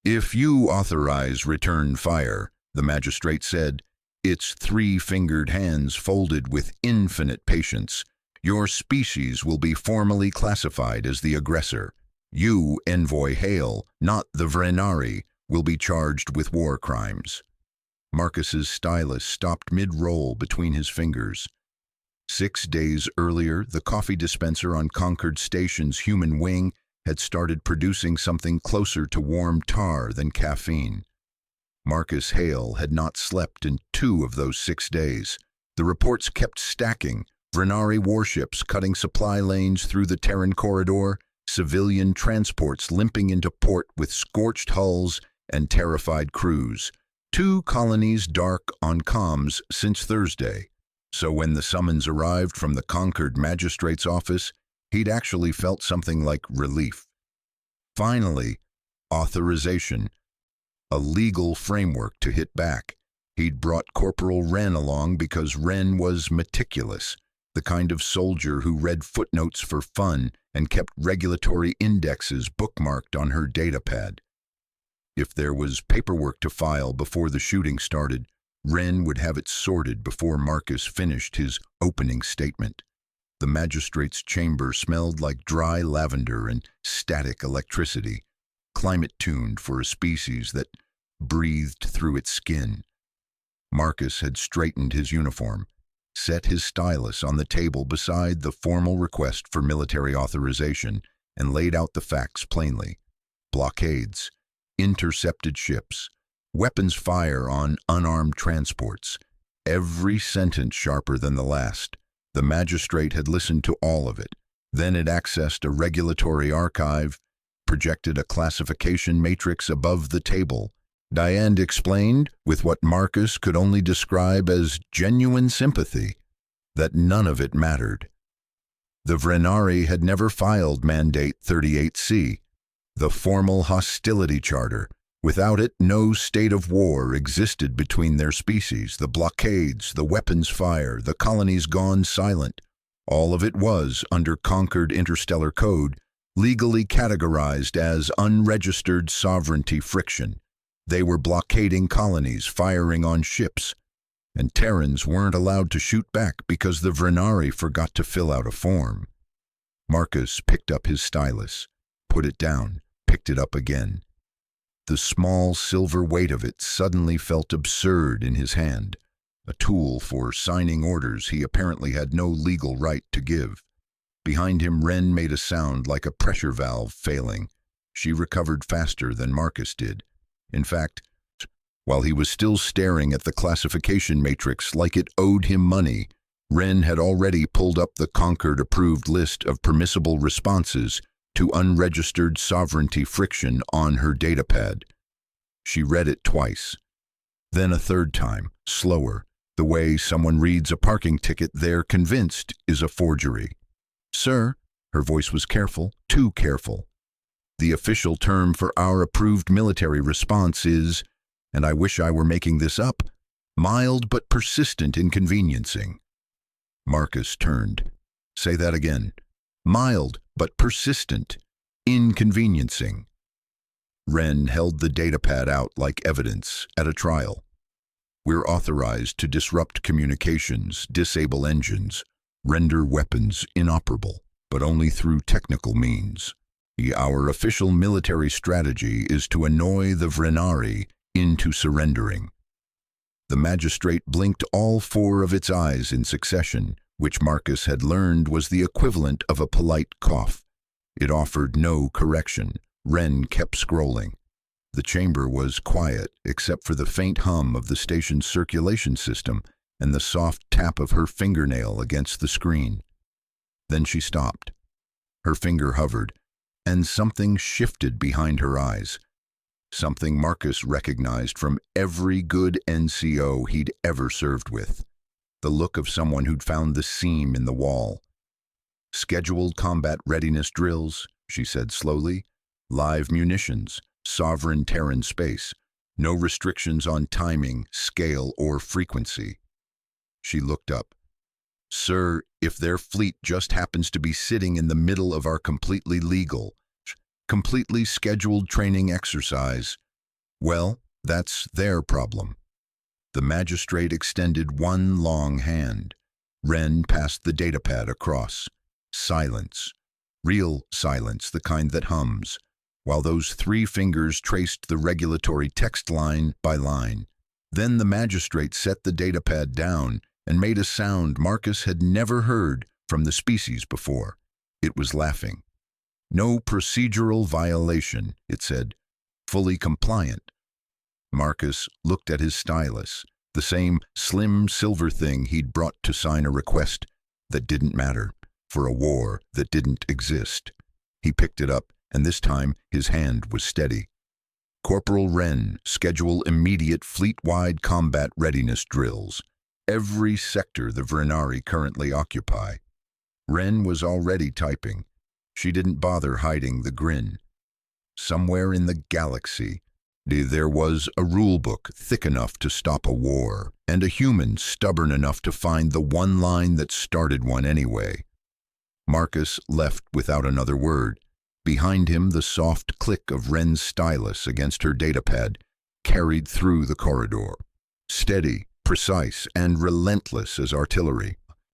If you authorize return fire, the magistrate said, its three-fingered hands folded with infinite patience, your species will be formally classified as the aggressor. You, Envoy Hale, not the Vrenari, will be charged with war crimes. Marcus's stylus stopped mid-roll between his fingers. 6 days earlier, the coffee dispenser on Concord Station's human wing had started producing something closer to warm tar than caffeine. Marcus Hale had not slept in 2 of those 6 days. The reports kept stacking, Vrenari warships cutting supply lanes through the Terran corridor, civilian transports limping into port with scorched hulls and terrified crews. 2 colonies dark on comms since Thursday. So when the summons arrived from the Concord magistrate's office, he'd actually felt something like relief. Finally, authorization. A legal framework to hit back. He'd brought Corporal Wren along because Wren was meticulous, the kind of soldier who read footnotes for fun and kept regulatory indexes bookmarked on her datapad. If there was paperwork to file before the shooting started, Wren would have it sorted before Marcus finished his opening statement. The magistrate's chamber smelled like dry lavender and static electricity, climate-tuned for a species that breathed through its skin. Marcus had straightened his uniform, set his stylus on the table beside the formal request for military authorization, and laid out the facts plainly. Blockades, intercepted ships, weapons fire on unarmed transports, every sentence sharper than the last. The magistrate had listened to all of it. Then it accessed a regulatory archive, projected a classification matrix above the table. Diane explained, with what Marcus could only describe as genuine sympathy, that none of it mattered. The Vrenari had never filed Mandate 38C, the formal hostility charter. Without it, no state of war existed between their species. The blockades, the weapons fire, the colonies gone silent. All of it was, under Concord Interstellar Code, legally categorized as unregistered sovereignty friction. They were blockading colonies, firing on ships, and Terrans weren't allowed to shoot back because the Vrenari forgot to fill out a form. Marcus picked up his stylus, put it down, picked it up again. The small silver weight of it suddenly felt absurd in his hand, a tool for signing orders he apparently had no legal right to give. Behind him, Wren made a sound like a pressure valve failing. She recovered faster than Marcus did. In fact, while he was still staring at the classification matrix like it owed him money, Wren had already pulled up the Concord-approved list of permissible responses to unregistered sovereignty friction on her datapad. She read it twice, then a third time, slower, the way someone reads a parking ticket they're convinced is a forgery. Sir, her voice was careful, too careful. The official term for our approved military response is, and I wish I were making this up, mild but persistent inconveniencing. Marcus turned. Say that again. Mild but persistent inconveniencing. Wren held the datapad out like evidence at a trial. We're authorized to disrupt communications, disable engines, render weapons inoperable, but only through technical means. Our official military strategy is to annoy the Vrenari into surrendering. The magistrate blinked all 4 of its eyes in succession, which Marcus had learned was the equivalent of a polite cough. It offered no correction. Wren kept scrolling. The chamber was quiet, except for the faint hum of the station's circulation system and the soft tap of her fingernail against the screen. Then she stopped. Her finger hovered, and something shifted behind her eyes. Something Marcus recognized from every good NCO he'd ever served with. The look of someone who'd found the seam in the wall. Scheduled combat readiness drills, she said slowly. Live munitions, sovereign Terran space. No restrictions on timing, scale, or frequency. She looked up. Sir, if their fleet just happens to be sitting in the middle of our completely legal, completely scheduled training exercise, Well, that's their problem. The magistrate extended one long hand. Wren passed the datapad across. Silence. Real silence, the kind that hums, while those three fingers traced the regulatory text line by line. Then the magistrate set the datapad down and made a sound Marcus had never heard from the species before. It was laughing. No procedural violation, it said. Fully compliant. Marcus looked at his stylus, the same slim silver thing he'd brought to sign a request that didn't matter, for a war that didn't exist. He picked it up, and this time his hand was steady. Corporal Wren, schedule immediate fleet-wide combat readiness drills. Every sector the Vrenari currently occupy. Wren was already typing. She didn't bother hiding the grin. Somewhere in the galaxy, there was a rulebook thick enough to stop a war, and a human stubborn enough to find the one line that started one anyway. Marcus left without another word. Behind him, the soft click of Wren's stylus against her datapad carried through the corridor. Steady, precise, and relentless as artillery.